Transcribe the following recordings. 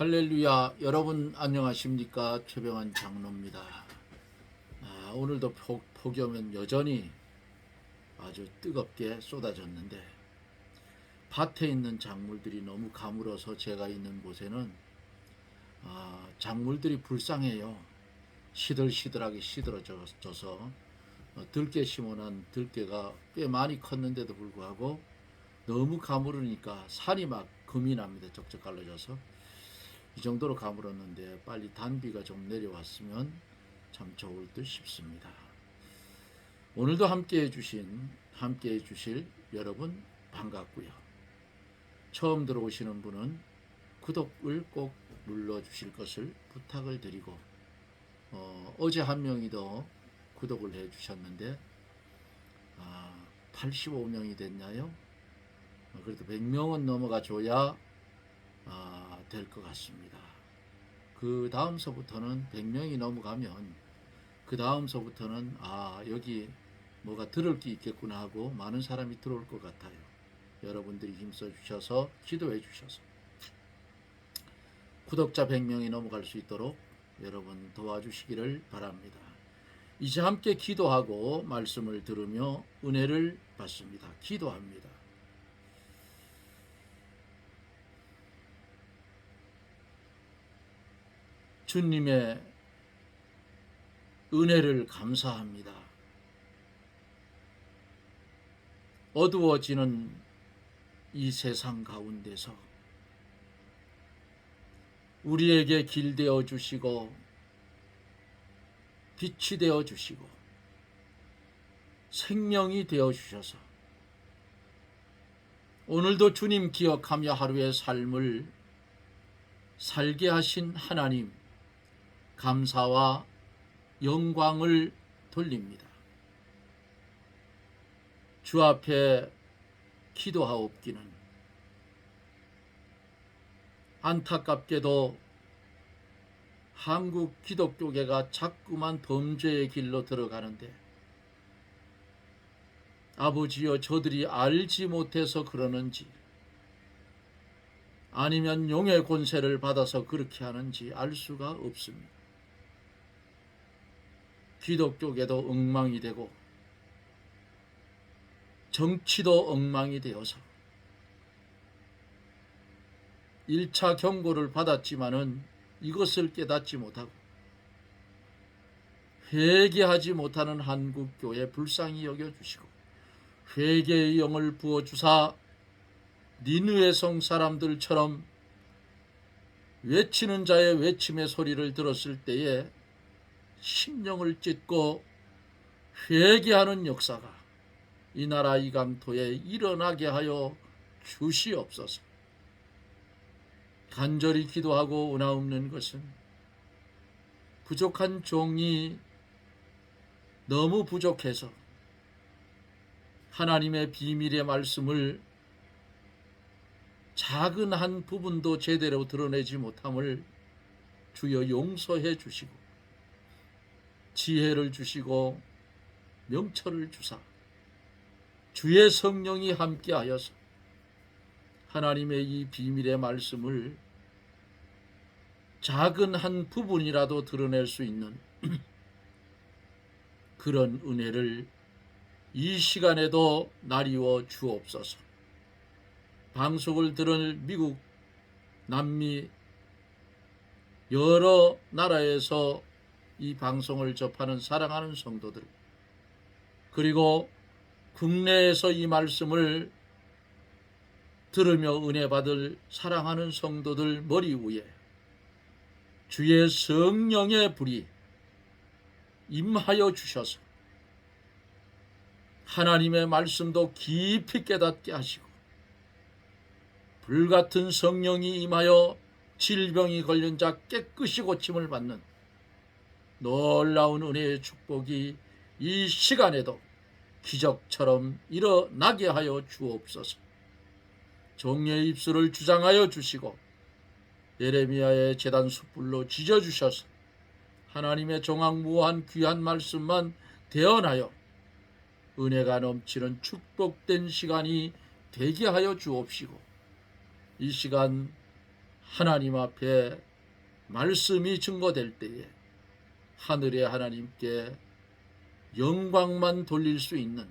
할렐루야. 여러분 안녕하십니까? 최병환 장로입니다. 오늘도 폭염은 여전히 아주 뜨겁게 쏟아졌는데 밭에 있는 작물들이 너무 가물어서 제가 있는 곳에는 작물들이 불쌍해요. 시들시들하게 시들어져서 들깨 심어놓은 들깨가 꽤 많이 컸는데도 불구하고 너무 가물으니까 살이 막 금이 납니다. 적적 갈라져서 이 정도로 가물었는데 빨리 단비가 좀 내려왔으면 참 좋을 듯 싶습니다. 오늘도 함께 해주실 여러분 반갑고요. 처음 들어오시는 분은 구독을 꼭 눌러주실 것을 부탁을 드리고 어제 한 명이 더 구독을 해주셨는데 85명이 됐나요? 그래도 100명은 넘어가 줘야 될 것 같습니다. 그 다음서부터는 100명이 넘어가면 그 다음서부터는 여기 뭐가 들을 게 있겠구나 하고 많은 사람이 들어올 것 같아요. 여러분들이 힘써 주셔서 기도해 주셔서 구독자 100명이 넘어갈 수 있도록 여러분 도와주시기를 바랍니다. 이제 함께 기도하고 말씀을 들으며 은혜를 받습니다. 기도합니다. 주님의 은혜를 감사합니다. 어두워지는 이 세상 가운데서 우리에게 길 되어 주시고 빛이 되어 주시고 생명이 되어 주셔서 오늘도 주님 기억하며 하루의 삶을 살게 하신 하나님, 감사와 영광을 돌립니다. 주 앞에 기도하옵기는 안타깝게도 한국 기독교계가 자꾸만 범죄의 길로 들어가는데 아버지여, 저들이 알지 못해서 그러는지 아니면 용의 권세를 받아서 그렇게 하는지 알 수가 없습니다. 기독교계도 엉망이 되고 정치도 엉망이 되어서 1차 경고를 받았지만은 이것을 깨닫지 못하고 회개하지 못하는 한국교회 불쌍히 여겨주시고 회개의 영을 부어주사 니느웨 성 사람들처럼 외치는 자의 외침의 소리를 들었을 때에 심령을 찢고 회개하는 역사가 이 나라 이 강토에 일어나게 하여 주시옵소서. 간절히 기도하고 은하옵는 것은 부족한 종이 너무 부족해서 하나님의 비밀의 말씀을 작은 한 부분도 제대로 드러내지 못함을 주여 용서해 주시고 지혜를 주시고 명철을 주사 주의 성령이 함께하여서 하나님의 이 비밀의 말씀을 작은 한 부분이라도 드러낼 수 있는 그런 은혜를 이 시간에도 나리워 주옵소서. 방송을 들을 미국, 남미 여러 나라에서 이 방송을 접하는 사랑하는 성도들, 그리고 국내에서 이 말씀을 들으며 은혜 받을 사랑하는 성도들 머리 위에 주의 성령의 불이 임하여 주셔서 하나님의 말씀도 깊이 깨닫게 하시고 불같은 성령이 임하여 질병이 걸린 자 깨끗이 고침을 받는 놀라운 은혜의 축복이 이 시간에도 기적처럼 일어나게 하여 주옵소서. 종의 입술을 주장하여 주시고 예레미야의 제단 숯불로 지져주셔서 하나님의 종악무한 귀한 말씀만 대언하여 은혜가 넘치는 축복된 시간이 되게 하여 주옵시고 이 시간 하나님 앞에 말씀이 증거될 때에 하늘의 하나님께 영광만 돌릴 수 있는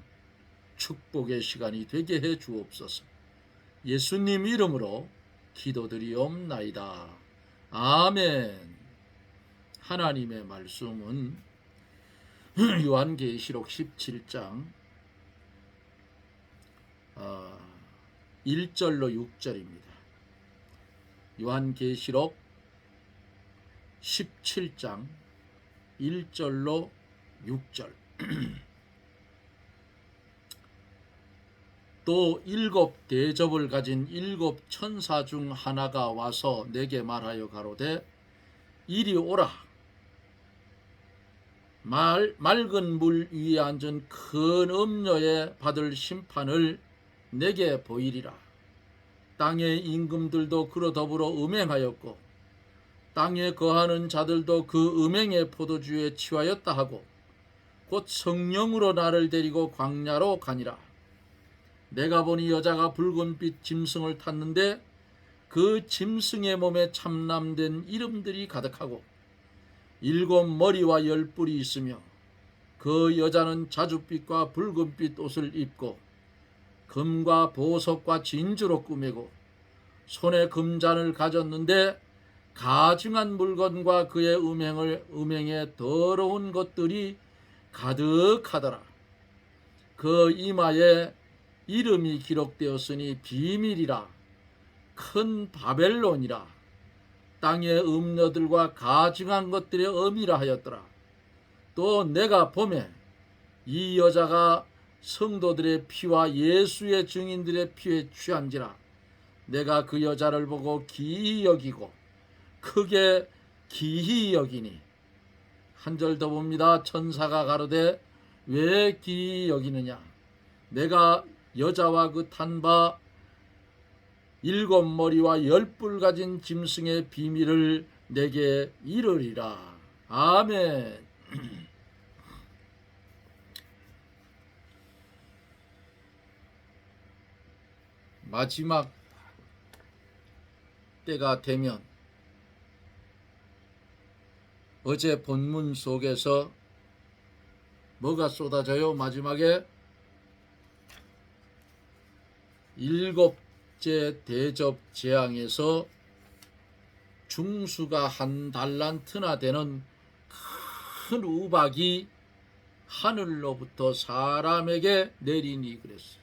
축복의 시간이 되게 해 주옵소서. 예수님 이름으로 기도드리옵나이다. 아멘. 하나님의 말씀은 요한계시록 17장 1절로 6절입니다. 요한계시록 17장 1절로 6절. 또 일곱 대접을 가진 일곱 천사 중 하나가 와서 내게 말하여 가로되 이리 오라. 맑은 물 위에 앉은 큰 음녀에 받을 심판을 내게 보이리라. 땅의 임금들도 그로 더불어 음행하였고 땅에 거하는 자들도 그 음행의 포도주에 취하였다 하고 곧 성령으로 나를 데리고 광야로 가니라. 내가 보니 여자가 붉은빛 짐승을 탔는데 그 짐승의 몸에 참남된 이름들이 가득하고 일곱 머리와 열 뿔이 있으며 그 여자는 자줏빛과 붉은빛 옷을 입고 금과 보석과 진주로 꾸미고 손에 금잔을 가졌는데 가증한 물건과 그의 음행에 더러운 것들이 가득하더라. 그 이마에 이름이 기록되었으니 비밀이라 큰 바벨론이라 땅의 음녀들과 가증한 것들의 엄이라 하였더라. 또 내가 보매 이 여자가 성도들의 피와 예수의 증인들의 피에 취한지라. 내가 그 여자를 보고 기이 여기고 크게 기이 여기니. 한 절 더 봅니다. 천사가 가로되 왜 기이 여기느냐. 내가 여자와 그 탄 바 일곱 머리와 열 뿔 가진 짐승의 비밀을 내게 이르리라. 아멘. 마지막 때가 되면 어제 본문 속에서 뭐가 쏟아져요? 마지막에 일곱째 대접 재앙에서 중수가 한 달란트나 되는 큰 우박이 하늘로부터 사람에게 내리니 그랬어요.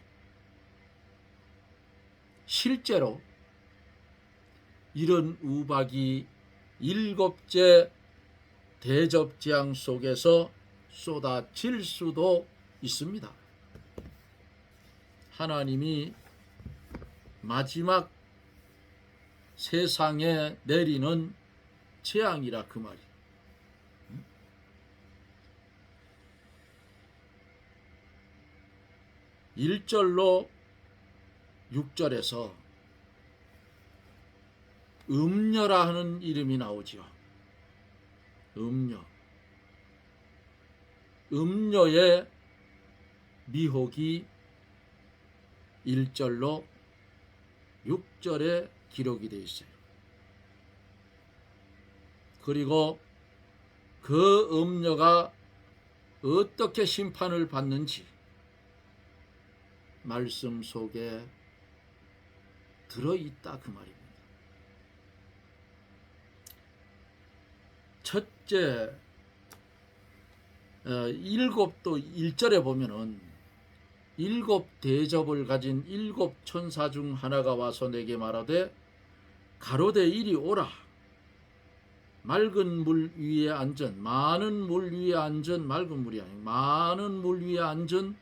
실제로 이런 우박이 일곱째 대접 재앙 속에서 쏟아질 수도 있습니다. 하나님이 마지막 세상에 내리는 재앙이라 그 말이에요. 1절로 6절에서 음녀라 하는 이름이 나오죠. 음녀. 음녀의 미혹이 1절로 6절에 기록이 되어 있어요. 그리고 그 음녀가 어떻게 심판을 받는지 말씀 속에 들어있다 그 말입니다. 첫째, 일곱도 1절에 보면은 일곱 대접을 가진 일곱 천사 중 하나가 와서 내게 말하되 가로되 이리 오라. 맑은 물 위에 앉은 많은 물 위에 앉은 맑은 물이 아니고 많은 물 위에 앉은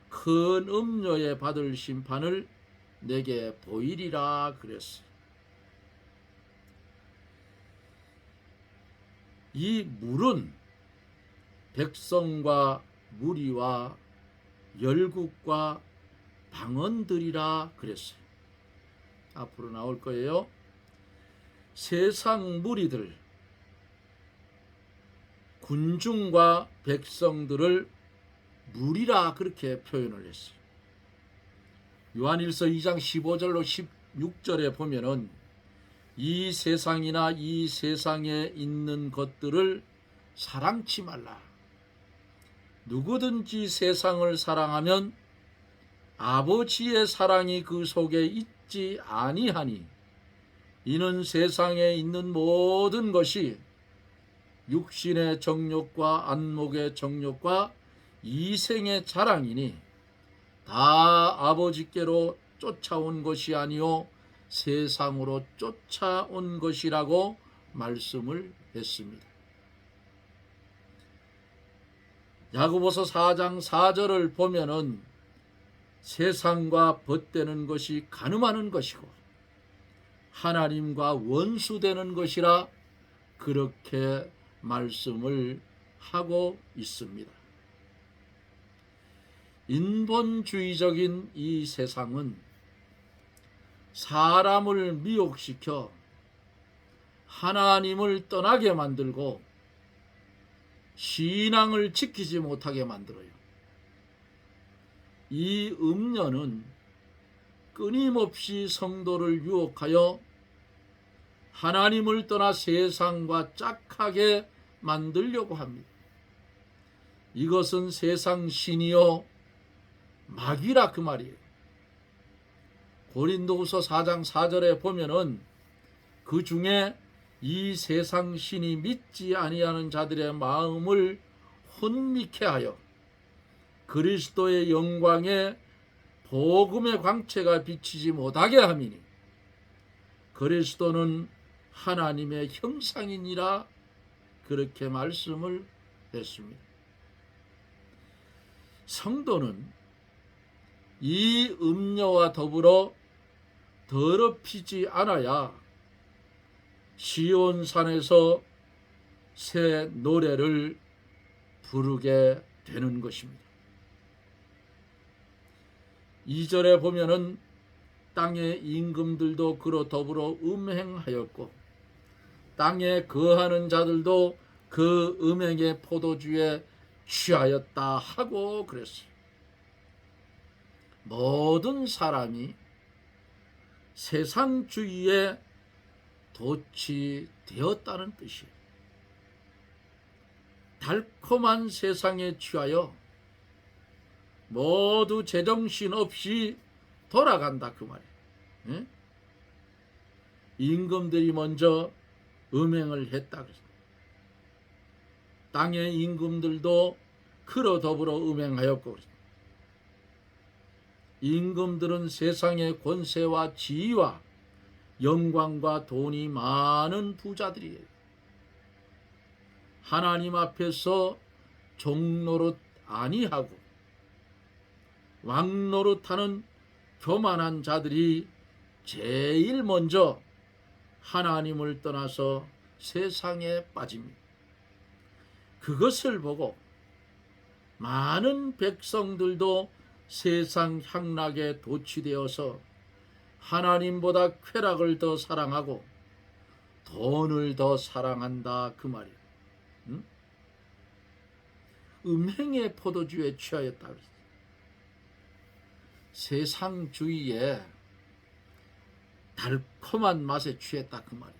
큰 음녀에 받을 심판을 내게 보이리라 그랬어요. 이 물은 백성과 무리와 열국과 방언들이라 그랬어요. 앞으로 나올 거예요. 세상 무리들, 군중과 백성들을 무리라 그렇게 표현을 했어요. 요한일서 2장 15절로 16절에 보면은 이 세상이나 이 세상에 있는 것들을 사랑치 말라. 누구든지 세상을 사랑하면 아버지의 사랑이 그 속에 있지 아니하니 이는 세상에 있는 모든 것이 육신의 정욕과 안목의 정욕과 이생의 자랑이니 다 아버지께로 쫓아온 것이 아니요 세상으로 쫓아온 것이라고 말씀을 했습니다. 야고보서 4장 4절을 보면은 세상과 벗되는 것이 간음하는 것이고 하나님과 원수되는 것이라 그렇게 말씀을 하고 있습니다. 인본주의적인 이 세상은 사람을 미혹시켜 하나님을 떠나게 만들고 신앙을 지키지 못하게 만들어요. 이 음녀는 끊임없이 성도를 유혹하여 하나님을 떠나 세상과 짝하게 만들려고 합니다. 이것은 세상 신이요 마귀라 그 말이에요. 고린도후서 4장 4절에 보면은 그 중에 이 세상 신이 믿지 아니하는 자들의 마음을 혼미케 하여 그리스도의 영광에 복음의 광채가 비치지 못하게 함이니 그리스도는 하나님의 형상이니라 그렇게 말씀을 했습니다. 성도는 이 음녀와 더불어 더럽히지 않아야 시온산에서 새 노래를 부르게 되는 것입니다. 2절에 보면은 땅의 임금들도 그로 더불어 음행하였고 땅에 거하는 자들도 그 음행의 포도주에 취하였다 하고 그랬어요. 모든 사람이 세상주의에 도취되었다는 뜻이에요. 달콤한 세상에 취하여 모두 제정신 없이 돌아간다 그 말이에요. 예? 임금들이 먼저 음행을 했다 그랬어요. 땅의 임금들도 그로 더불어 음행하였고 그랬어요. 임금들은 세상의 권세와 지위와 영광과 돈이 많은 부자들이에요. 하나님 앞에서 종노릇 아니하고 왕노릇하는 교만한 자들이 제일 먼저 하나님을 떠나서 세상에 빠집니다. 그것을 보고 많은 백성들도 세상 향락에 도취되어서 하나님보다 쾌락을 더 사랑하고 돈을 더 사랑한다 그 말이에요. 응? 음행의 포도주에 취하였다 그랬어요. 세상주의에 달콤한 맛에 취했다 그 말이에요.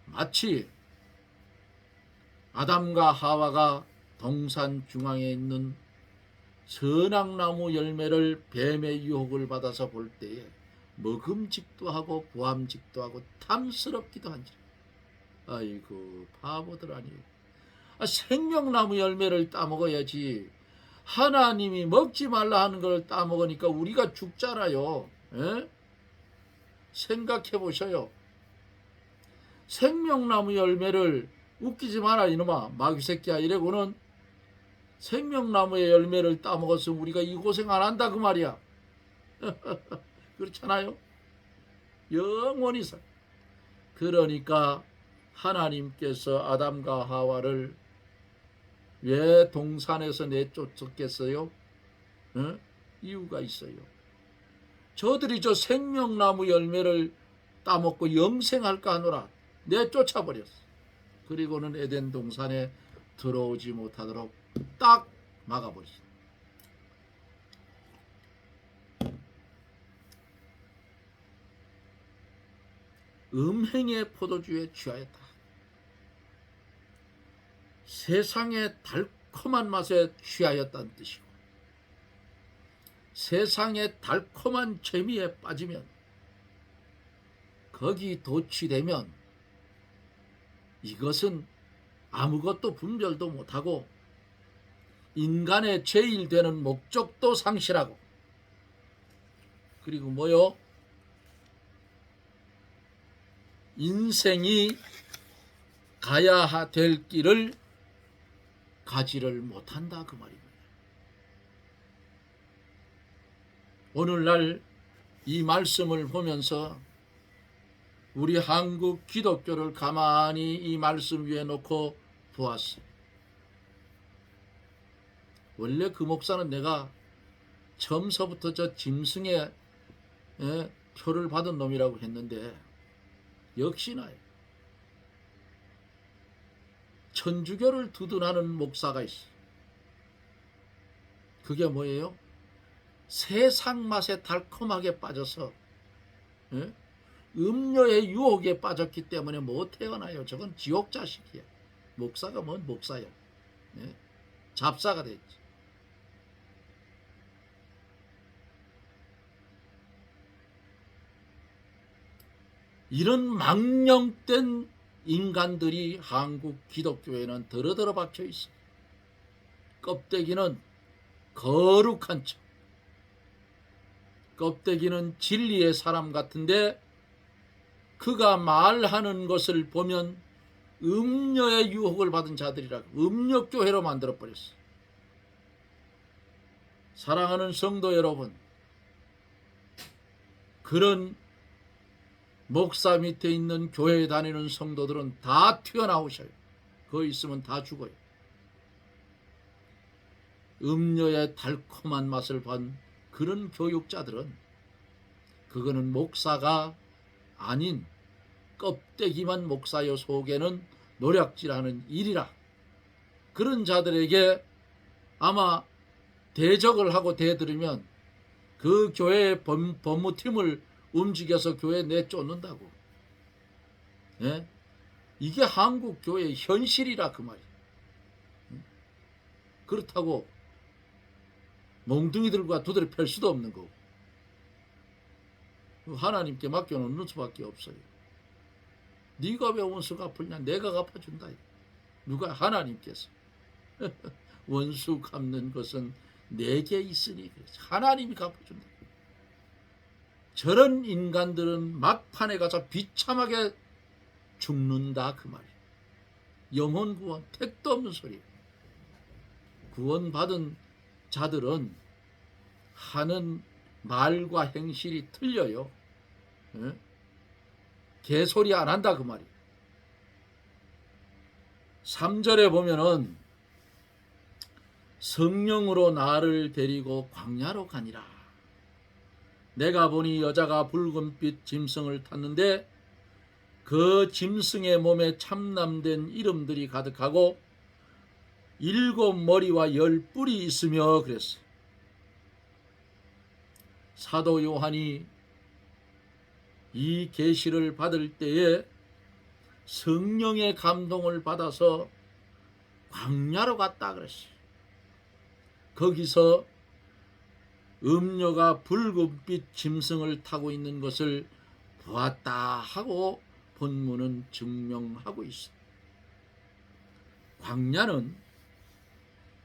마치 아담과 하와가 동산 중앙에 있는 선악나무 열매를 뱀의 유혹을 받아서 볼 때에 먹음직도 하고 보암직도 하고 탐스럽기도 한지. 아이고 바보들 아니에요. 생명나무 열매를 따먹어야지. 하나님이 먹지 말라 하는 걸 따먹으니까 우리가 죽잖아요. 에? 생각해 보셔요. 생명나무 열매를 웃기지 마라 이놈아 마귀 새끼야 이래고는 생명나무의 열매를 따먹었으면 우리가 이 고생 안 한다 그 말이야. 그렇잖아요. 영원히 살. 그러니까 하나님께서 아담과 하와를 왜 동산에서 내쫓았겠어요? 이유가 있어요. 저들이 저 생명나무 열매를 따먹고 영생할까 하노라 내쫓아버렸어. 그리고는 에덴 동산에 들어오지 못하도록 딱 막아버렸어. 음행의 포도주에 취하였다. 세상의 달콤한 맛에 취하였다는 뜻이고, 세상의 달콤한 재미에 빠지면, 거기 도취되면 이것은 아무것도 분별도 못하고 인간의 제일 되는 목적도 상실하고, 그리고 뭐요? 인생이 가야 될 길을 가지를 못한다 그 말입니다. 오늘날 이 말씀을 보면서 우리 한국 기독교를 가만히 이 말씀 위에 놓고 보았어요. 원래 그 목사는 내가 처음서부터 저 짐승의 표를 받은 놈이라고 했는데, 역시나 천주교를 두둔하는 목사가 있어. 그게 뭐예요? 세상 맛에 달콤하게 빠져서 음료의 유혹에 빠졌기 때문에 못 태어나요. 저건 지옥 자식이야. 목사가 뭔 목사야. 잡사가 됐지. 이런 망령된 인간들이 한국 기독교에는 더러더러 박혀 있어. 껍데기는 거룩한 척, 껍데기는 진리의 사람 같은데 그가 말하는 것을 보면 음료의 유혹을 받은 자들이라고 음료교회로 만들어버렸어. 사랑하는 성도 여러분, 그런 목사 밑에 있는 교회에 다니는 성도들은 다 튀어나오셔요. 거기 있으면 다 죽어요. 음료의 달콤한 맛을 본 그런 교육자들은 그거는 목사가 아닌 껍데기만 목사여 속에는 노략질하는 일이라. 그런 자들에게 아마 대적을 하고 대들으면 그 교회의 법무팀을 움직여서 교회에 내쫓는다고. 이게 한국 교회의 현실이라 그 말이야. 그렇다고 몽둥이들과 두드려 펼 수도 없는 거고, 하나님께 맡겨놓는 수밖에 없어요. 네가 왜 원수 갚으냐? 내가 갚아준다. 누가? 하나님께서. 원수 갚는 것은 내게 있으니 하나님이 갚아준다. 저런 인간들은 막판에 가서 비참하게 죽는다 그 말이에요. 영혼 구원 택도 없는 소리예요. 구원받은 자들은 하는 말과 행실이 틀려요. 개소리 안 한다 그 말이에요. 3절에 보면은 성령으로 나를 데리고 광야로 가니라. 내가 보니 여자가 붉은빛 짐승을 탔는데 그 짐승의 몸에 참남된 이름들이 가득하고 7 머리와 10 뿔이 있으며 그랬어요. 사도 요한이 이 계시를 받을 때에 성령의 감동을 받아서 광야로 갔다 그랬어요. 거기서 음녀가 붉은빛 짐승을 타고 있는 것을 보았다 하고 본문은 증명하고 있어요. 광야는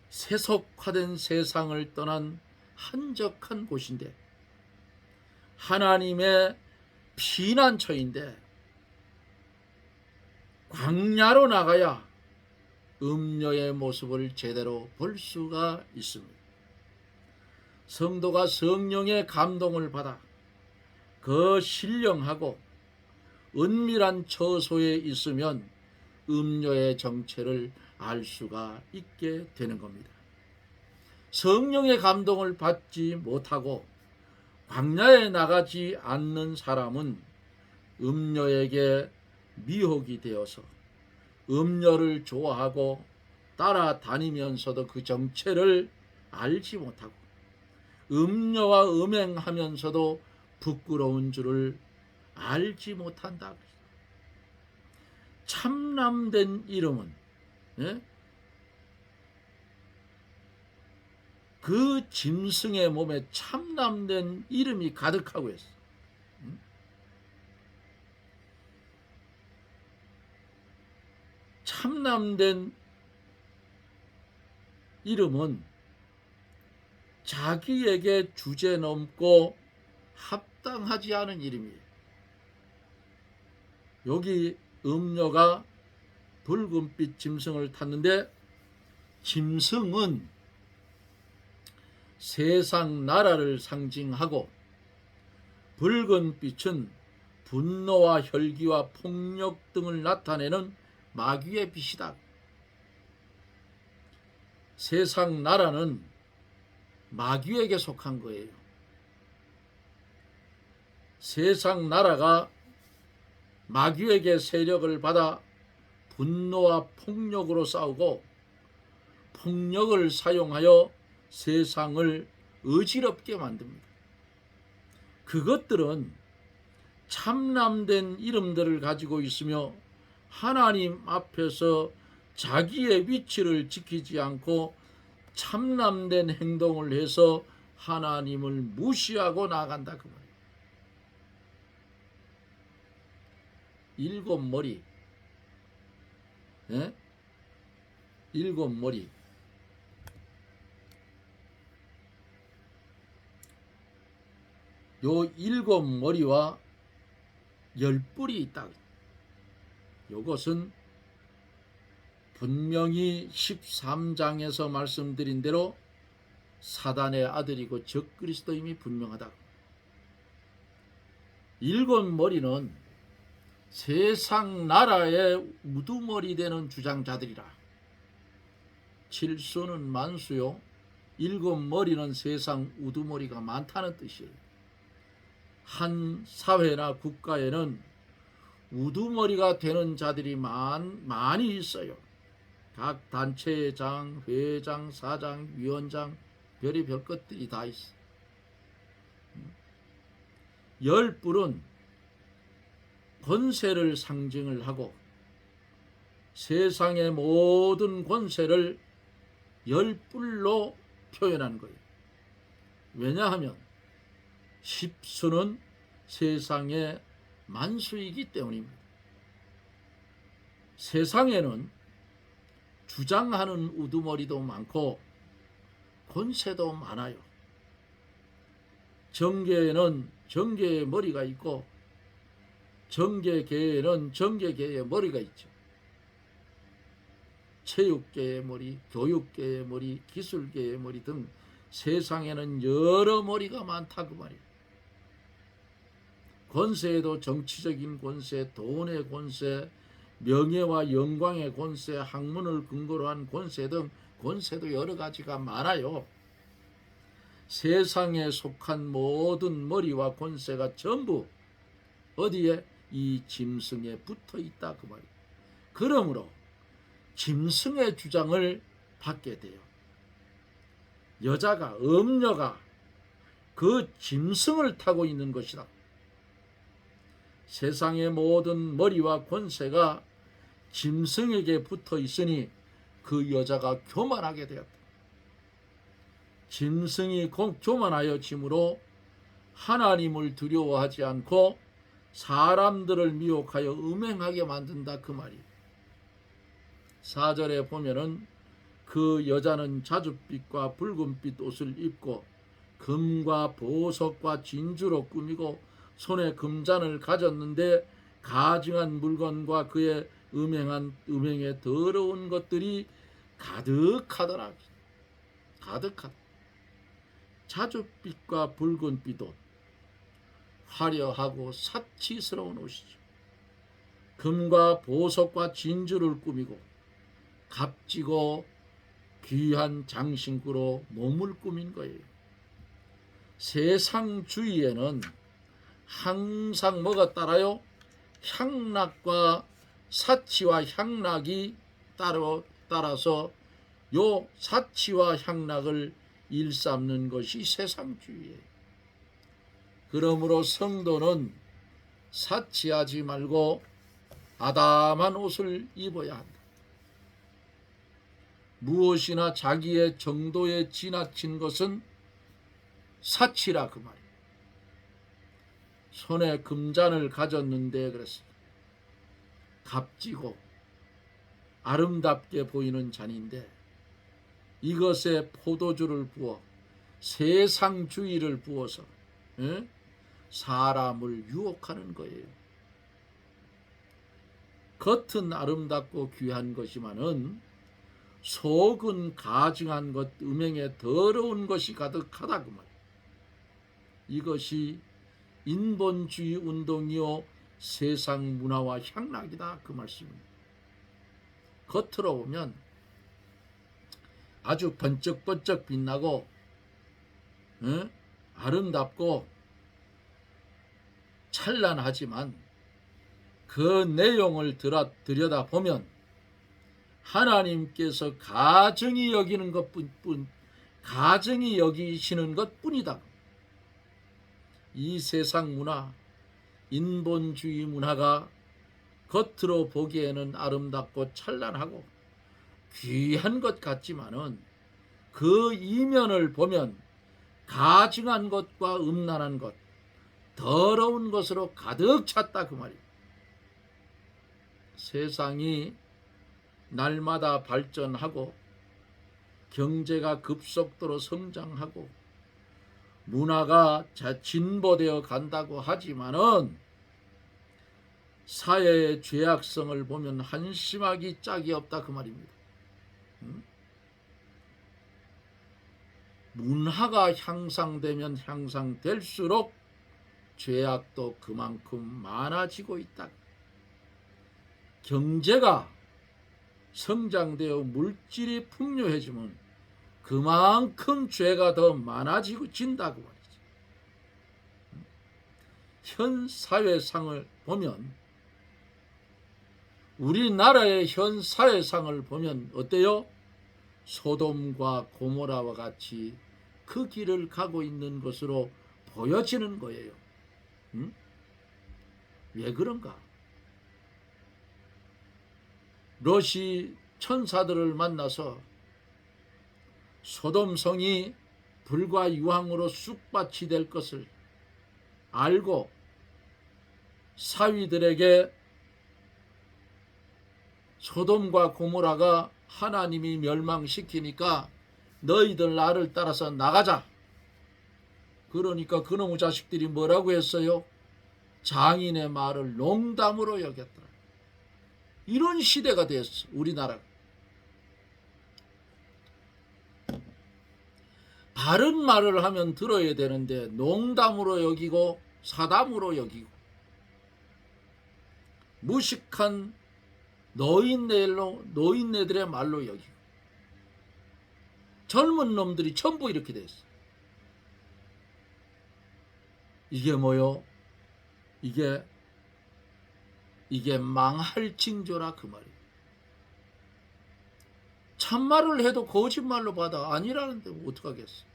세속화된 세상을 떠난 한적한 곳인데 하나님의 피난처인데 광야로 나가야 음녀의 모습을 제대로 볼 수가 있습니다. 성도가 성령의 감동을 받아 그 신령하고 은밀한 처소에 있으면 음녀의 정체를 알 수가 있게 되는 겁니다. 성령의 감동을 받지 못하고 광야에 나가지 않는 사람은 음녀에게 미혹이 되어서 음녀를 좋아하고 따라다니면서도 그 정체를 알지 못하고 음녀와 음행하면서도 부끄러운 줄을 알지 못한다. 참남된 이름은, 예? 그 짐승의 몸에 참남된 이름이 가득하고 있어. 참남된 이름은 자기에게 주제넘고 합당하지 않은 이름이에요. 여기 음녀가 붉은빛 짐승을 탔는데, 짐승은 세상 나라를 상징하고 붉은빛은 분노와 혈기와 폭력 등을 나타내는 마귀의 빛이다. 세상 나라는 마귀에게 속한 거예요. 세상 나라가 마귀에게 세력을 받아 분노와 폭력으로 싸우고 폭력을 사용하여 세상을 어지럽게 만듭니다. 그것들은 참남된 이름들을 가지고 있으며 하나님 앞에서 자기의 위치를 지키지 않고 참남된 행동을 해서 하나님을 무시하고 나간다 그 말이에요. 일곱 머리, 예? 일곱 머리. 요 일곱 머리와 열 뿔이 있다. 요것은 분명히 13장에서 말씀드린 대로 사단의 아들이고 적그리스도임이 분명하다. 일곱 머리는 세상 나라의 우두머리 되는 주장자들이라. 칠수는 만수요, 일곱 머리는 세상 우두머리가 많다는 뜻이에요. 한 사회나 국가에는 우두머리가 되는 자들이 많이 있어요. 각 단체장, 회장, 사장, 위원장, 별의별 것들이 다 있어. 열 뿔은 권세를 상징을 하고 세상의 모든 권세를 열 뿔로 표현한 거예요. 왜냐하면 십수는 세상의 만수이기 때문입니다. 세상에는 주장하는 우두머리도 많고 권세도 많아요. 정계에는 정계의 머리가 있고 정계계에는 정계계의 머리가 있죠. 체육계의 머리, 교육계의 머리, 기술계의 머리 등 세상에는 여러 머리가 많다 그 말이에요. 권세에도 정치적인 권세, 돈의 권세, 명예와 영광의 권세, 학문을 근거로 한 권세 등 권세도 여러 가지가 많아요. 세상에 속한 모든 머리와 권세가 전부 어디에? 이 짐승에 붙어 있다 그 말이에요. 그러므로 짐승의 주장을 받게 돼요. 여자가, 음녀가 그 짐승을 타고 있는 것이다. 세상의 모든 머리와 권세가 짐승에게 붙어 있으니 그 여자가 교만하게 되었다. 짐승이 교만하여 짐으로 하나님을 두려워하지 않고 사람들을 미혹하여 음행하게 만든다 그 말이에요. 4절에 보면은 그 여자는 자줏빛과 붉은빛 옷을 입고 금과 보석과 진주로 꾸미고 손에 금잔을 가졌는데 가증한 물건과 그의 음행의 더러운 것들이 가득하더라. 가득하다. 자줏빛과 붉은빛 옷, 화려하고 사치스러운 옷이죠. 금과 보석과 진주를 꾸미고 값지고 귀한 장신구로 몸을 꾸민 거예요. 세상 주위에는 항상 뭐가 따라요? 향락과 사치와 향락이 따라서 요 사치와 향락을 일삼는 것이 세상주의예요. 그러므로 성도는 사치하지 말고 아담한 옷을 입어야 한다. 무엇이나 자기의 정도에 지나친 것은 사치라 그 말이에요. 손에 금잔을 가졌는데 그랬습니다. 값지고 아름답게 보이는 잔인데 이것에 포도주를 부어 세상주의를 부어서 사람을 유혹하는 거예요. 겉은 아름답고 귀한 것이마는 속은 가증한 것, 음행에 더러운 것이 가득하다 그 말이에요. 이것이 인본주의 운동이요 세상 문화와 향락이다 그 말씀입니다. 겉으로 보면 아주 번쩍번쩍 빛나고 아름답고 찬란하지만 그 내용을 들여다보면 하나님께서 가증히 여기는 것뿐 가증히 여기시는 것뿐이다. 이 세상 문화, 인본주의 문화가 겉으로 보기에는 아름답고 찬란하고 귀한 것 같지만은 그 이면을 보면 가증한 것과 음란한 것, 더러운 것으로 가득 찼다 그 말이에요. 세상이 날마다 발전하고 경제가 급속도로 성장하고 문화가 진보되어 간다고 하지만은 사회의 죄악성을 보면 한심하기 짝이 없다 그 말입니다. 문화가 향상되면 향상될수록 죄악도 그만큼 많아지고 있다. 경제가 성장되어 물질이 풍요해지면 그만큼 죄가 더 많아지고 진다고 말이지. 현 사회상을 보면 우리나라의 현 사회상을 보면 어때요? 소돔과 고모라와 같이 그 길을 가고 있는 것으로 보여지는 거예요. 왜 그런가? 롯이 천사들을 만나서 소돔성이 불과 유황으로 쑥밭이 될 것을 알고 사위들에게 소돔과 고모라가 하나님이 멸망시키니까 너희들 나를 따라서 나가자. 그러니까 그놈의 자식들이 뭐라고 했어요? 장인의 말을 농담으로 여겼더라. 이런 시대가 됐어 우리나라가. 바른 말을 하면 들어야 되는데 농담으로 여기고 사담으로 여기고 무식한 노인네들의 말로 여기고 젊은 놈들이 전부 이렇게 됐어. 이게 뭐요? 이게 망할 징조라 그 말이에요. 참말을 해도 거짓말로 받아. 아니라는데 어떡하겠어.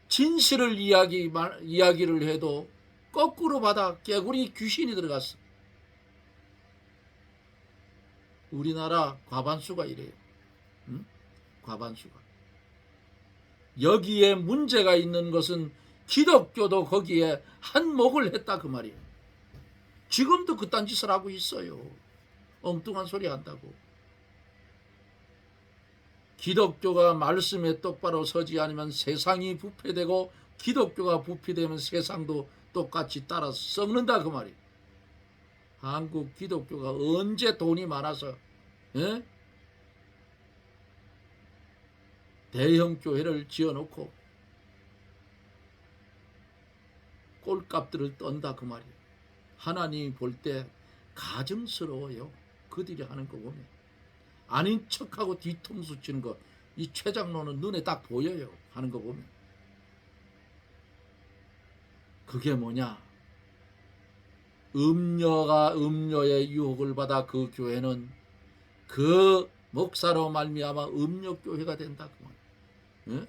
진실을 이야기를 해도 거꾸로 받아. 깨구리 귀신이 들어갔어. 우리나라 과반수가 이래요. 과반수가. 여기에 문제가 있는 것은 기독교도 거기에 한몫을 했다 그 말이에요. 지금도 그딴 짓을 하고 있어요. 엉뚱한 소리 한다고. 기독교가 말씀에 똑바로 서지 않으면 세상이 부패되고 기독교가 부패되면 세상도 똑같이 따라서 썩는다 그 말이에요. 한국 기독교가 언제 돈이 많아서 대형 교회를 지어놓고 꼴값들을 떤다 그 말이에요. 하나님이 볼 때 가증스러워요. 그들이 하는 거 보면. 아닌 척하고 뒤통수 치는 거, 이 최 장로는 눈에 딱 보여요. 하는 거 보면. 그게 뭐냐? 음료의 유혹을 받아 그 교회는 그 목사로 말미암아 음료교회가 된다. 예?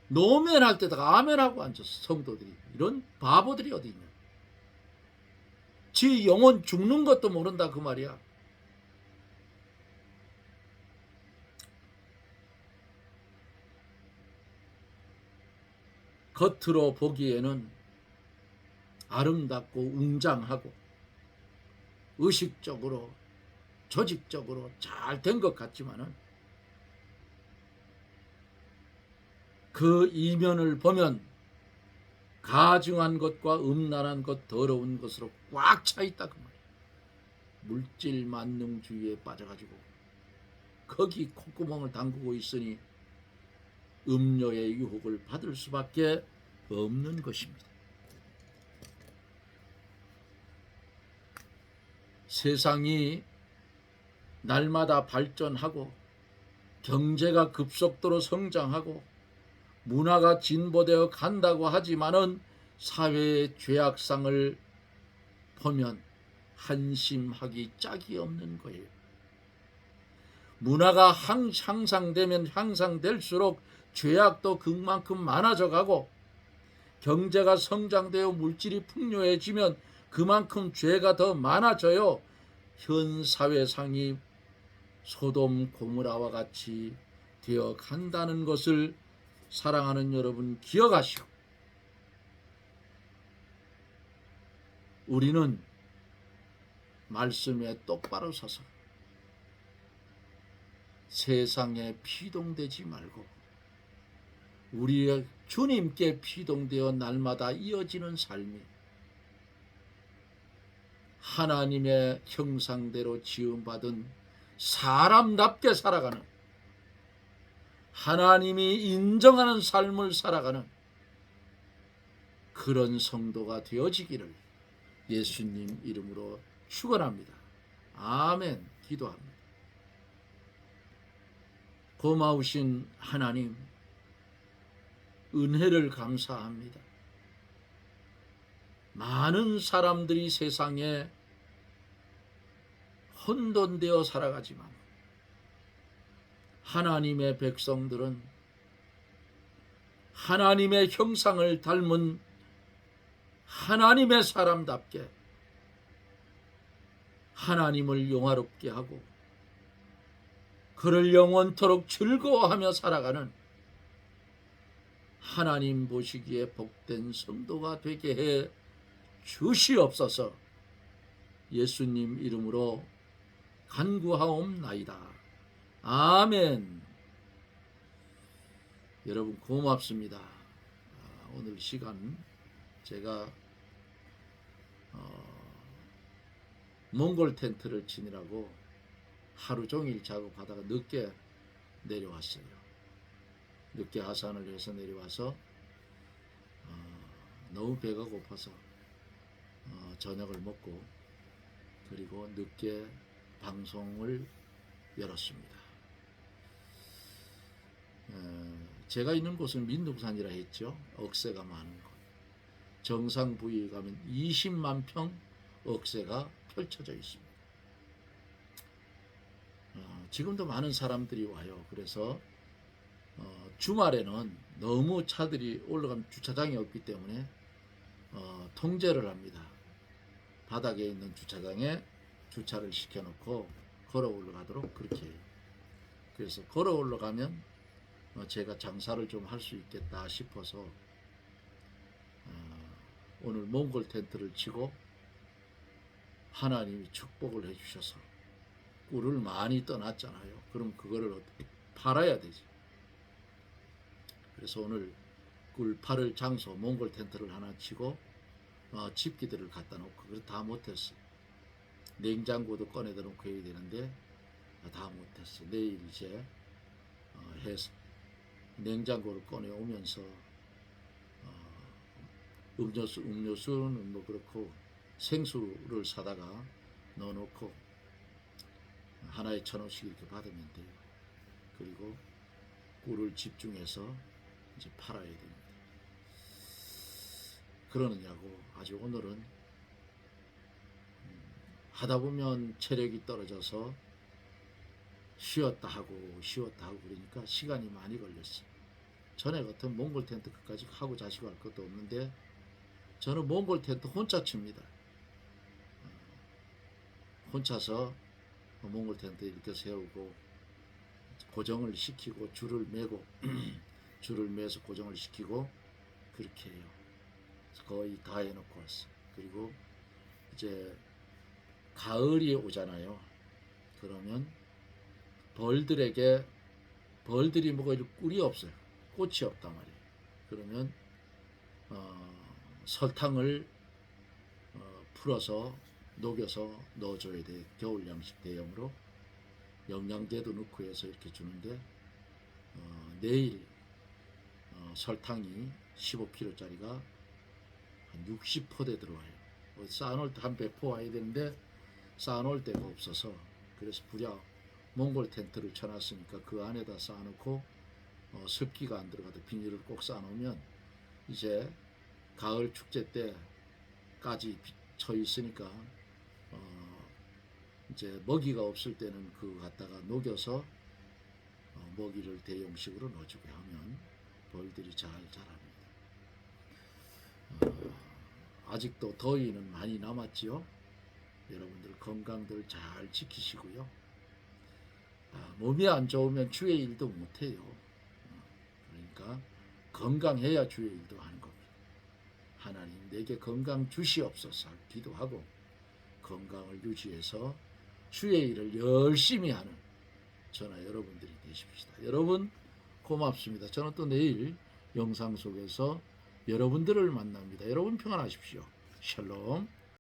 노면할 때다가 아멘하고 앉았어. 성도들이 이런 바보들이 어디 있냐. 지 영혼 죽는 것도 모른다 그 말이야. 겉으로 보기에는 아름답고 웅장하고 의식적으로 조직적으로 잘 된 것 같지만은 그 이면을 보면 가증한 것과 음란한 것, 더러운 것으로 꽉 차 있다 그 말이야. 물질 만능주의에 빠져가지고 거기 콧구멍을 담그고 있으니 음료의 유혹을 받을 수밖에 없는 것입니다. 세상이 날마다 발전하고 경제가 급속도로 성장하고 문화가 진보되어 간다고 하지만은 사회의 죄악상을 보면 한심하기 짝이 없는 거예요. 문화가 향상되면 향상될수록 죄악도 그만큼 많아져 가고 경제가 성장되어 물질이 풍요해지면 그만큼 죄가 더 많아져요. 현 사회상이 소돔 고모라와 같이 되어 간다는 것을 사랑하는 여러분 기억하시오. 우리는 말씀에 똑바로 서서 세상에 피동되지 말고 우리의 주님께 피동되어 날마다 이어지는 삶이 하나님의 형상대로 지음받은 사람답게 살아가는 하나님이 인정하는 삶을 살아가는 그런 성도가 되어지기를 예수님 이름으로 축원합니다. 아멘. 기도합니다. 고마우신 하나님, 은혜를 감사합니다. 많은 사람들이 세상에 혼돈되어 살아가지만 하나님의 백성들은 하나님의 형상을 닮은 하나님의 사람답게 하나님을 영화롭게 하고 그를 영원토록 즐거워하며 살아가는 하나님 보시기에 복된 성도가 되게 해 주시옵소서. 예수님 이름으로 간구하옵나이다. 아멘. 여러분 고맙습니다. 오늘 시간 제가 몽골 텐트를 치느라고 하루 종일 작업하다가 늦게 내려왔어요. 늦게 하산을 해서 내려와서 너무 배가 고파서 저녁을 먹고 그리고 늦게 방송을 열었습니다. 제가 있는 곳은 민둥산이라 했죠. 억새가 많은 곳. 정상 부위에 가면 20만 평 억새가 펼쳐져 있습니다. 지금도 많은 사람들이 와요. 그래서 주말에는 너무 차들이 올라가면 주차장이 없기 때문에 통제를 합니다. 바닥에 있는 주차장에 주차를 시켜놓고 걸어 올라가도록 그렇게 해요. 그래서 걸어 올라가면 제가 장사를 좀 할 수 있겠다 싶어서 오늘 몽골 텐트를 치고 하나님이 축복을 해주셔서 꿀을 많이 떠났잖아요. 그럼 그거를 어떻게 팔아야 되지. 그래서 오늘 꿀 팔을 장소 몽골 텐트를 하나 치고 집기들을 갖다 놓고 그걸 다 못했어. 냉장고도 꺼내다 놓고 해야 되는데 다 못했어. 내일 이제 해서 냉장고를 꺼내오면서 음료수는 뭐 그렇고 생수를 사다가 넣어놓고 하나에 1,000원씩 이렇게 받으면 돼요. 그리고 꿀을 집중해서 이제 팔아야 됩니다. 그러느냐고 아주 오늘은 하다 보면 체력이 떨어져서 쉬었다 하고 그러니까 시간이 많이 걸렸어요. 전에 같은 몽골 텐트 끝까지 하고 자시고 할 것도 없는데 저는 몽골 텐트 혼자 칩니다. 혼자서 몽골 텐트 이렇게 세우고 고정을 시키고 줄을 매고 줄을 매서 고정을 시키고 그렇게 해요. 거의 다 해놓고 왔어요. 그리고 이제 가을이 오잖아요. 그러면 벌들이 먹을 꿀이 없어요. 꽃이 없단 말이에요. 그러면 설탕을 풀어서 녹여서 넣어줘야 돼. 겨울 양식 대용으로 영양제도 넣고 해서 이렇게 주는데 내일 설탕이 15kg짜리가 한 60포대 들어와요. 쌓아놓을 때 한 100포 와야 되는데 쌓아놓을 데가 없어서 그래서 부랴 몽골 텐트를 쳐놨으니까 그 안에다 쌓아놓고 습기가 안 들어가도 비닐을 꼭 쌓아놓으면 이제 가을 축제 때까지 쳐 있으니까 이제 먹이가 없을 때는 그거 갖다가 녹여서 먹이를 대용식으로 넣어주게 하면 벌들이 잘 자랍니다. 아직도 더위는 많이 남았지요. 여러분들 건강들 잘 지키시고요. 몸이 안 좋으면 주의 일도 못해요. 그러니까 건강해야 주의 일도 하는 겁니다. 하나님 내게 건강 주시옵소서 기도하고 건강을 유지해서 주의 일을 열심히 하는 저나 여러분들이 되십시다. 여러분 고맙습니다. 저는 또 내일 영상 속에서 여러분들을 만납니다. 여러분 평안하십시오. 샬롬.